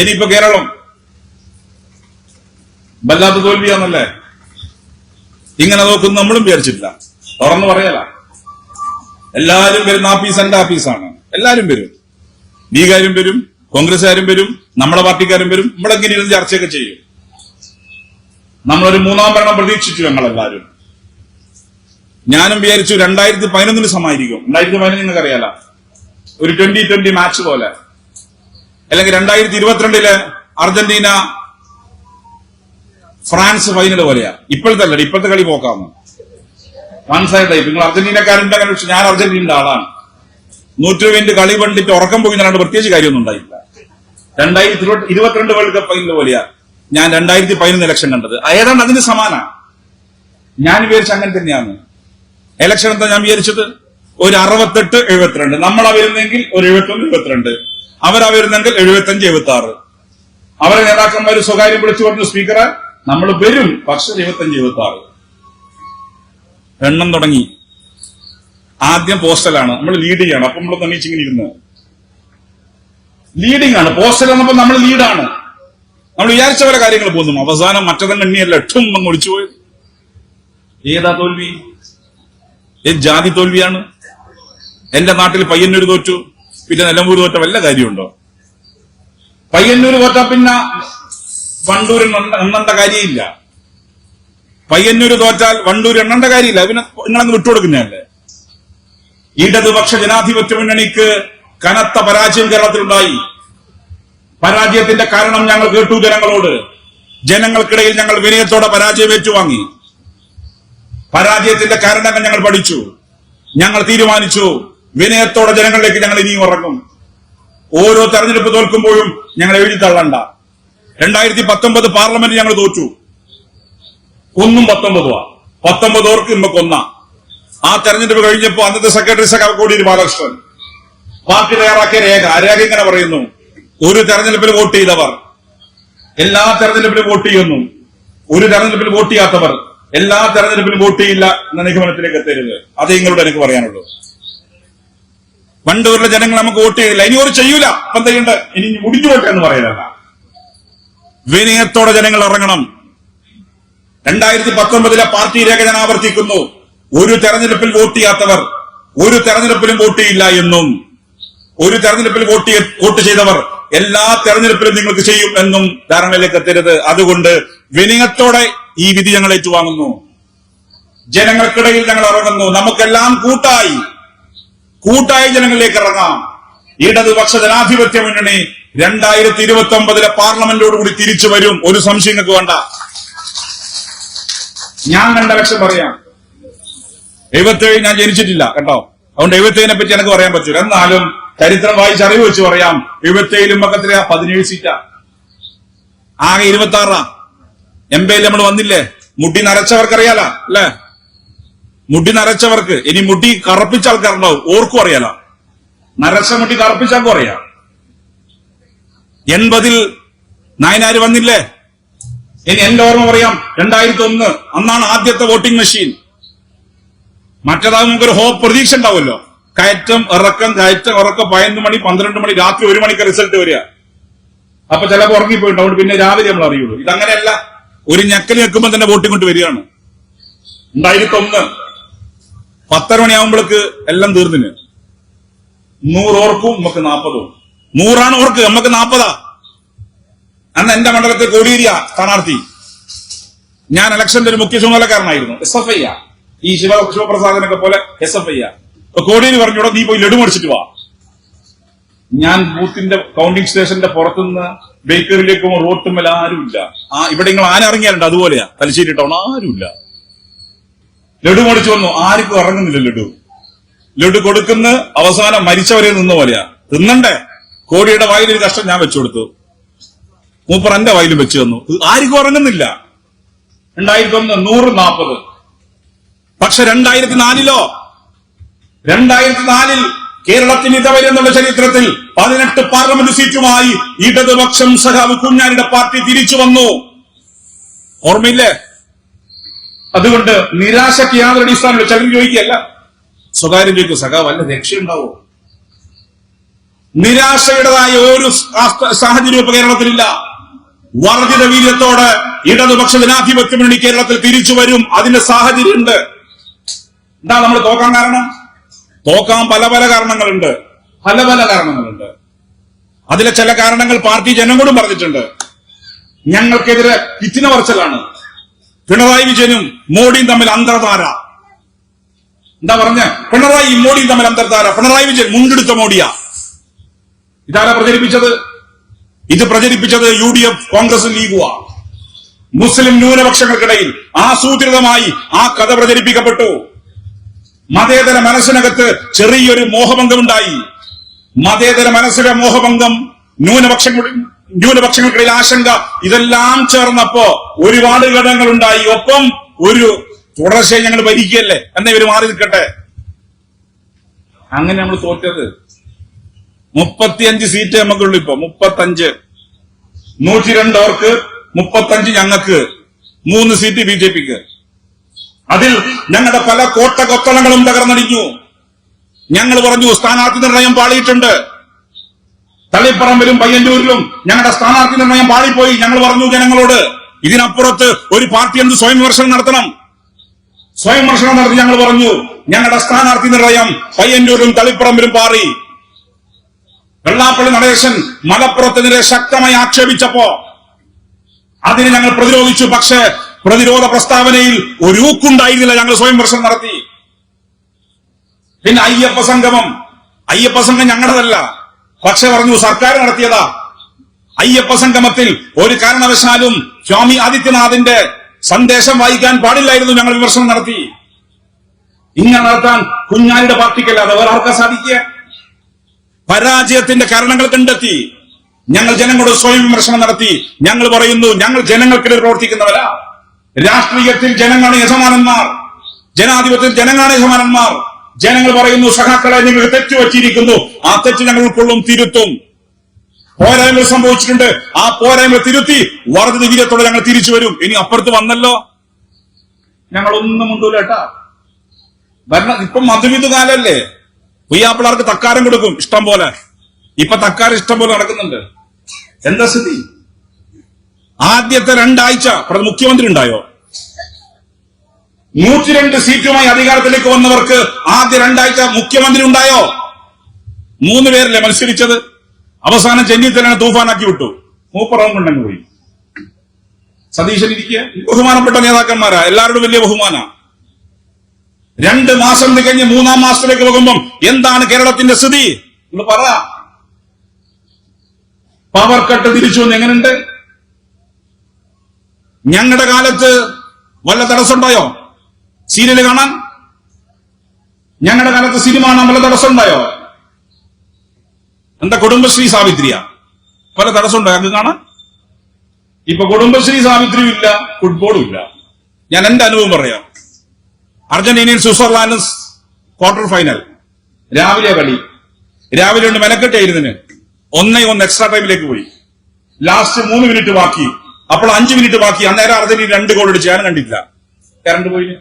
ഇനിയിപ്പോ കേരളം വല്ലാത്ത തോൽവിയാന്നല്ലേ ഇങ്ങനെ നോക്കുന്നു നമ്മളും വിചാരിച്ചിട്ടില്ല. തുറന്നു പറയല, എല്ലാരും വരുന്ന ആഫീസ് എന്റെ ആഫീസാണ്. എല്ലാരും വരും, ലീഗുകാരും വരും, കോൺഗ്രസ്സുകാരും വരും, നമ്മുടെ പാർട്ടിക്കാരും വരും. നമ്മളെങ്ങനെ ഇരുന്ന് ചർച്ചയൊക്കെ ചെയ്യും. നമ്മളൊരു മൂന്നാം ഭരണം പ്രതീക്ഷിച്ചു ഞങ്ങളെല്ലാരും. ഞാനും വിചാരിച്ചു 2011 സമായിരിക്കും. 2011 നിങ്ങൾക്ക് അറിയാല, ഒരു 2020 മാച്ച് പോലെ. അല്ലെങ്കിൽ 2022 അർജന്റീന ഫ്രാൻസ് ഫൈനൽ പോലെയാ. ഇപ്പോഴത്തെ അല്ല, ഇപ്പോഴത്തെ കളി പോക്കാന്ന് വൺ സൈഡ് ടൈപ്പ്. നിങ്ങൾ അർജന്റീനക്കാരുണ്ടെങ്കിൽ, പക്ഷെ ഞാൻ അർജന്റീനയുടെ ആളാണ്. 120 കളി കണ്ടിട്ട് ഉറക്കം പോയി എന്നാണ് പ്രത്യേകിച്ച് കാര്യമൊന്നും ഉണ്ടായില്ല. 2022 വേൾഡ് കപ്പ് ഫൈനൽ പോലെയാ ഞാൻ 2011 ഇലക്ഷൻ കണ്ടത്. ഏതാണ്ട് അതിന് സമാന. ഞാൻ വിചാരിച്ച അങ്ങനെ തന്നെയാണ് ഇലക്ഷൻ. എന്താ ഞാൻ വിചാരിച്ചത്? ഒരു 68-72. നമ്മളാ വരുന്നെങ്കിൽ ഒരു 71-72. അവരാ വരുന്നെങ്കിൽ 75-76. അവരെ നേതാക്കന്മാർ സ്വകാര്യം വിളിച്ചു പറഞ്ഞു, സ്പീക്കറെ നമ്മൾ വരും, പക്ഷെ 75-76 എണ്ണം തുടങ്ങി. ആദ്യം പോസ്റ്റലാണ്, നമ്മൾ ലീഡ് ചെയ്യണം. അപ്പൊ നമ്മൾ തന്നീച്ചിങ്ങനെ ഇരുന്ന് ലീഡിംഗ് ആണ്. പോസ്റ്റൽ വന്നപ്പോ നമ്മൾ ലീഡാണ്. നമ്മൾ വിചാരിച്ച പോലെ കാര്യങ്ങൾ പോകുന്നു. അവസാനം മറ്റതെണ്ണം എണ്ണിയല്ല, എട്ടും അങ്ങ് ഒളിച്ചുപോയത്. ഏതാ തോൽവി? ഏത് ജാതി തോൽവിയാണ്? എന്റെ നാട്ടിൽ പയ്യന്നൂർ തോറ്റു, പിന്നെ നിലമ്പൂർ തോറ്റ വല്ല കാര്യമുണ്ടോ? പയ്യന്നൂർ തോറ്റാ പിന്നെ വണ്ടൂർ എണ്ണേണ്ട കാര്യമില്ല. പയ്യന്നൂർ തോറ്റാൽ വണ്ടൂർ എണ്ണേണ്ട കാര്യമില്ല. പിന്നെ നിങ്ങളങ്ങ് വിട്ടുകൊടുക്കുന്നതല്ലേ. ഇടതുപക്ഷ ജനാധിപത്യ മുന്നണിക്ക് കനത്ത പരാജയം കേരളത്തിലുണ്ടായി. പരാജയത്തിന്റെ കാരണം ഞങ്ങൾ കേട്ടു ജനങ്ങളോട്. ജനങ്ങൾക്കിടയിൽ ഞങ്ങൾ വിനയത്തോടെ പരാജയം ഏറ്റുവാങ്ങി. പരാജയത്തിന്റെ കാരണങ്ങൾ ഞങ്ങൾ പഠിച്ചു. ഞങ്ങൾ തീരുമാനിച്ചു, വിനയത്തോടെ ജനങ്ങളിലേക്ക് ഞങ്ങൾ ഇനിയും ഇറങ്ങും. ഓരോ തെരഞ്ഞെടുപ്പ് തോൽക്കുമ്പോഴും ഞങ്ങൾ എഴുതി തള്ളണ്ട. 2019 പാർലമെന്റ് ഞങ്ങൾ തോറ്റു. 19 ഓർക്ക് നമുക്ക് 1. ആ തെരഞ്ഞെടുപ്പ് കഴിഞ്ഞപ്പോ അന്നത്തെ സെക്രട്ടറി സഖാവ് കോടിയേരി ബാലകൃഷ്ണൻ പാർട്ടി തയ്യാറാക്കിയ രേഖ ഇങ്ങനെ പറയുന്നു: ഒരു തെരഞ്ഞെടുപ്പിൽ വോട്ട് ചെയ്തവർ എല്ലാ തെരഞ്ഞെടുപ്പിലും വോട്ട് ചെയ്യുന്നു, ഒരു തെരഞ്ഞെടുപ്പിൽ വോട്ട് ചെയ്യാത്തവർ എല്ലാ തെരഞ്ഞെടുപ്പിലും വോട്ട് ചെയ്യില്ല എന്ന നിഗമനത്തിലേക്ക് എത്തരുത്. അതേ നിങ്ങളോട് എനിക്ക് പറയാനുള്ളൂ. വണ്ടൂരിലെ ജനങ്ങൾ നമുക്ക് വോട്ട് ചെയ്തില്ല, ഇനി ഒരു ചെയ്യൂല. അപ്പൊ എന്താ ചെയ്യണ്ട? ഇനി മുടിഞ്ഞു പോട്ടെ എന്ന് പറയലല്ല. വിനയത്തോടെ ജനങ്ങൾ ഇറങ്ങണം. 2019 പാർട്ടി രേഖ ഞാൻ ആവർത്തിക്കുന്നു: ഒരു തെരഞ്ഞെടുപ്പിൽ വോട്ട് ചെയ്യാത്തവർ ഒരു തെരഞ്ഞെടുപ്പിലും വോട്ട് ചെയ്യില്ല എന്നും, ഒരു തെരഞ്ഞെടുപ്പിൽ വോട്ട് ചെയ്തവർ എല്ലാ തെരഞ്ഞെടുപ്പിലും നിങ്ങൾക്ക് ചെയ്യും എന്നും ധാരണയിലേക്ക് എത്തരുത്. അതുകൊണ്ട് വിനയത്തോടെ ഈ വിധി ഞങ്ങൾ ഏറ്റുവാങ്ങുന്നു. ജനങ്ങൾക്കിടയിൽ ഞങ്ങൾ ഇറങ്ങുന്നു. നമുക്കെല്ലാം കൂട്ടായി ജനങ്ങളിലേക്ക് ഇറങ്ങാം. ഇടതുപക്ഷ ജനാധിപത്യ മുന്നണി 2029 പാർലമെന്റോടുകൂടി തിരിച്ചു വരും. ഒരു സംശയം നിങ്ങൾക്ക് വേണ്ട. ഞാൻ 2 ലക്ഷം പറയാം. 77 ഞാൻ ജനിച്ചിട്ടില്ല കേട്ടോ, അതുകൊണ്ട് 77 പറ്റി എനിക്ക് പറയാൻ പറ്റൂല. എന്നാലും ചരിത്രം വായിച്ച് അറിവ് വെച്ച് പറയാം. 77 മക്കത്തിലെ 17 സീറ്റാ, ആകെ 26. എംപയിൽ നമ്മൾ വന്നില്ലേ? മുടി നരച്ചവർക്കറിയാല അല്ലേ? മുടി നരച്ചവർക്ക്. ഇനി മുടി കറപ്പിച്ച ആൾക്കാരുണ്ടാവും, ഓർക്കും അറിയാല. നരച്ച മുടി കറപ്പിച്ചാൽക്കും അറിയാം. 80 നായനാര് വന്നില്ലേ? ഇനി എന്റെ ഓർമ്മ പറയാം, 2001 അന്നാണ് ആദ്യത്തെ വോട്ടിംഗ് മെഷീൻ. മറ്റേതാകും നമുക്കൊരു പ്രതീക്ഷ ഉണ്ടാവുമല്ലോ. കയറ്റം ഇറക്കം 11 മണി 12 മണി രാത്രി 1 മണിക്ക് റിസൾട്ട് വരിക. അപ്പൊ ചിലപ്പോൾ ഉറങ്ങിപ്പോയിട്ടുണ്ടാവും, പിന്നെ രാവിലെ നമ്മൾ അറിയുള്ളൂ. ഇതങ്ങനെയല്ല, ഒരു ഞെക്കൽ ഞെക്കുമ്പോൾ തന്നെ വോട്ടിംഗ് കൊണ്ട് വരികയാണ്. 2001 10 മണിയാകുമ്പോഴേക്ക് എല്ലാം തീർന്നിന്. 100 ഓർക്കും, നമുക്ക് 40. 100 ഓർക്ക്, നമുക്ക് 40. അന്ന് എന്റെ മണ്ഡലത്തിൽ കോടിയേരിയ സ്ഥാനാർത്ഥി. ഞാൻ ഇലക്ഷന്റെ ഒരു മുഖ്യ ചുമതലക്കാരനായിരുന്നു. SFI ഈ ശിവപ്രസാദനൊക്കെ പോലെ SFI. കോടിയേരി പറഞ്ഞൂടെ, നീ പോയി ലഡു മേടിച്ചിട്ട് വാ. ഞാൻ ബൂത്തിന്റെ കൗണ്ടിംഗ് സ്റ്റേഷന്റെ പുറത്തുനിന്ന് ബേക്കറിയിലേക്ക് പോകുമ്പോൾ റോട്ടുമ്മൽ ആരുമില്ല. ഇവിടെ നിങ്ങൾ ആന ഇറങ്ങിയാലുണ്ട്, അതുപോലെയാ തലശ്ശേരി ടൗൺ, ആരുമില്ല. ലഡു മേടിച്ചു വന്നു, ആർക്കും ഇറങ്ങുന്നില്ല. ലഡു കൊടുക്കുന്ന അവസാനം മരിച്ചവരെ നിന്ന പോലെയാ. തിന്നണ്ടേ? കോടിയുടെ വായിൽ ഒരു കഷ്ടം ഞാൻ വെച്ചു കൊടുത്തു, മൂപ്പർ എന്റെ വായിലും വെച്ചു തന്നു. ആർക്കും ഇറങ്ങുന്നില്ല. 2001 140. പക്ഷെ 2004 കേരളത്തിന് ഇതുവരെ എന്നുള്ള ചരിത്രത്തിൽ 18 പാർലമെന്റ് സീറ്റുമായി ഇടതുപക്ഷം സഖാവ് കുഞ്ഞാലിയുടെ പാർട്ടി തിരിച്ചു വന്നു. ഓർമ്മയില്ലേ? അതുകൊണ്ട് നിരാശയ്ക്ക് യാതൊരു അടിസ്ഥാനമില്ല. ചിലർ ചോദിക്കുകയല്ല, സ്വകാര്യം ചോദിക്കും, സഖാവ് വല്ല രക്ഷയുണ്ടാവോ? നിരാശയുടേതായ ഒരു സാഹചര്യം ഇപ്പൊ കേരളത്തിലില്ല. വർദ്ധിത വീര്യത്തോടെ ഇടതുപക്ഷ ജനാധിപത്യ മുന്നണി കേരളത്തിൽ തിരിച്ചു വരും. അതിന്റെ സാഹചര്യമുണ്ട്. എന്താ നമ്മൾ തോക്കാൻ കാരണം? തോക്കാൻ പല പല കാരണങ്ങളുണ്ട്. അതിലെ ചില കാരണങ്ങൾ പാർട്ടി ജനങ്ങളോടും പറഞ്ഞിട്ടുണ്ട്. ഞങ്ങൾക്കെതിരെ ഫിത്ന പറച്ചിലാണ്. പിണറായി വിജയനും മോഡിയും തമ്മിൽ അന്തർധാര. എന്താ പറഞ്ഞ? പിണറായി മോഡിയും തമ്മിൽ അന്തർധാര. പിണറായി വിജയൻ മുണ്ടെടുത്ത മോഡിയാ. ഇതാരാ പ്രചരിപ്പിച്ചത്? ഇത് പ്രചരിപ്പിച്ചത് UDF, കോൺഗ്രസും ലീഗുവാ. മുസ്ലിം ന്യൂനപക്ഷങ്ങൾക്കിടയിൽ ആസൂത്രിതമായി ആ കഥ പ്രചരിപ്പിക്കപ്പെട്ടു. മതേതര മനസ്സിനകത്ത് ചെറിയൊരു മോഹഭംഗമുണ്ടായി. മതേതര മനസ്സിലെ മോഹഭംഗം, ന്യൂനപക്ഷങ്ങൾക്കിടയിൽ ആശങ്ക, ഇതെല്ലാം ചേർന്നപ്പോ ഒരുപാട് ഘടകങ്ങളുണ്ടായി. ഒപ്പം ഒരു തുടർച്ചയായി ഞങ്ങൾ ഭരിക്കുകയല്ലേ എന്ന ഇവര് മാറി നിൽക്കട്ടെ. അങ്ങനെ നമ്മൾ തോറ്റത്. 35 സീറ്റ് നമുക്കുള്ളൂ. ഇപ്പൊ 35, 102 അവർക്ക്, 35 ഞങ്ങൾക്ക്, 3 സീറ്റ് BJPക്ക്. അതിൽ ഞങ്ങളുടെ പല കോട്ട കൊത്തളങ്ങളും തകർന്നടിഞ്ഞു. ഞങ്ങൾ പറഞ്ഞു സ്ഥാനാർത്ഥി നിർണയം പാളിയിട്ടുണ്ട്. തളിപ്പറമ്പിലും പയ്യന്നൂരിലും ഞങ്ങളുടെ സ്ഥാനാർത്ഥി നിർണയം പാളിപ്പോയി. ഞങ്ങൾ പറഞ്ഞു ജനങ്ങളോട്, ഇതിനപ്പുറത്ത് ഒരു പാർട്ടി എന്ത് സ്വയം വിമർശനം നടത്തണം. സ്വയം വിമർശനം നടത്തി ഞങ്ങൾ പറഞ്ഞു ഞങ്ങളുടെ സ്ഥാനാർത്ഥി നിർണയം പയ്യന്നൂരിലും തളിപ്പറമ്പിലും പാറി. വെള്ളാപ്പള്ളി നടേശൻ മലപ്പുറത്തിനെതിരെ ശക്തമായി ആക്ഷേപിച്ചപ്പോ അതിനെ ഞങ്ങൾ പ്രതിരോധിച്ചു. പക്ഷേ പ്രതിരോധ പ്രസ്താവനയിൽ ഒരു ഊക്കുണ്ടായിരുന്നില്ല. ഞങ്ങൾ സ്വയം വിമർശനം നടത്തി. പിന്നെ അയ്യപ്പ സംഗമം ഞങ്ങളുടേതല്ല, പക്ഷെ പറഞ്ഞു സർക്കാർ നടത്തിയതാ. അയ്യപ്പ സംഗമത്തിൽ ഒരു കാരണവശാലും സ്വാമി ആദിത്യനാഥിന്റെ സന്ദേശം വായിക്കാൻ പാടില്ലായിരുന്നു. ഞങ്ങൾ വിമർശനം നടത്തി. ഇങ്ങനെ നടത്താൻ കുഞ്ഞാലിയുടെ പാർട്ടിക്കല്ലാതെ വേറെ ആർക്കാ സാധിക്കുക? പരാജയത്തിന്റെ കാരണങ്ങൾ കണ്ടെത്തി ഞങ്ങൾ ജനങ്ങളോട് സ്വയം വിമർശനം നടത്തി. ഞങ്ങൾ പറയുന്നു ഞങ്ങൾ ജനങ്ങൾക്കിടെ പ്രവർത്തിക്കുന്നവരാ. രാഷ്ട്രീയത്തിൽ ജനങ്ങളാണ് യജമാനന്മാർ, ജനാധിപത്യത്തിൽ ജനങ്ങളാണ് യജമാനന്മാർ. ജനങ്ങൾ പറയുന്നു സഖാക്കളെ നിങ്ങൾ തെറ്റ് വച്ചിരിക്കുന്നു, ആ തെറ്റ് ഞങ്ങൾ ഉൾക്കൊള്ളും, തിരുത്തും. പോരായ്മകൾ സംഭവിച്ചിട്ടുണ്ട്, ആ പോരായ്മ തിരുത്തി വർദ്ധിത വീര്യത്തോടെ ഞങ്ങൾ തിരിച്ചു വരും. ഇനി അപ്പുറത്ത് വന്നല്ലോ, ഞങ്ങളൊന്നും മുണ്ടൂലേട്ടാ. ഭരണം ഇപ്പം മധുവിധ കാലല്ലേ, പുയ്യാപ്പിളാർക്ക് തക്കാരം കൊടുക്കും ഇഷ്ടം പോലെ. ഇപ്പൊ തക്കാരം ഇഷ്ടം പോലെ നടക്കുന്നുണ്ട്. എന്താ സ്ഥിതി? ആദ്യത്തെ 2 ആഴ്ച മുഖ്യമന്ത്രി ഉണ്ടായോ? 102 സീറ്റുമായി അധികാരത്തിലേക്ക് വന്നവർക്ക് ആദ്യ 2 ആഴ്ച മുഖ്യമന്ത്രി ഉണ്ടായോ? 3 പേരല്ലേ മത്സരിച്ചത്? അവസാനം ചെന്നിത്തലാണ് തൂഫാനാക്കി വിട്ടു. മൂപ്പറവും കൊണ്ടങ്ങ് പോയി. സതീശൻ ഇരിക്കുക. ബഹുമാനപ്പെട്ട നേതാക്കന്മാരാ, എല്ലാവരോടും വലിയ ബഹുമാന. 2 മാസം തികഞ്ഞ് 3-ാം മാസത്തിലേക്ക് പോകുമ്പം എന്താണ് കേരളത്തിന്റെ സ്ഥിതി? നിങ്ങൾ പറ. പവർ കട്ട് തിരിച്ചു വന്ന് എങ്ങനെയുണ്ട്? ഞങ്ങളുടെ കാലത്ത് വല്ല തടസ്സമുണ്ടായോ സീരിയല് കാണാൻ? ഞങ്ങളുടെ കാലത്ത് സിനിമ കാണാൻ വല്ല തടസ്സമുണ്ടായോ? എന്താ കുടുംബശ്രീ സാവിത്രിയാ? പല തടസ്സമുണ്ടോ അത് കാണാൻ? ഇപ്പൊ കുടുംബശ്രീ സാവിത്രിയും ഇല്ല, ഫുട്ബോളും ഇല്ല. ഞാൻ എന്റെ അനുഭവം പറയാം. അർജന്റീനയും സ്വിറ്റ്സർലാൻഡും ക്വാർട്ടർ ഫൈനൽ. രാവിലെ കളി. രാവിലെ ഉണ്ട് മെനക്കെട്ടായിരുന്നതിന് 1-1 എക്സ്ട്രാ ടൈമിലേക്ക് പോയി. ലാസ്റ്റ് 3 മിനിറ്റ് ബാക്കി. അപ്പോൾ 5 മിനിറ്റ് ബാക്കി. അന്നേരം അർജന്റീന 2 ഗോൾ അടിച്ച് ഞാൻ കണ്ടില്ല. കറണ്ട് പോയി.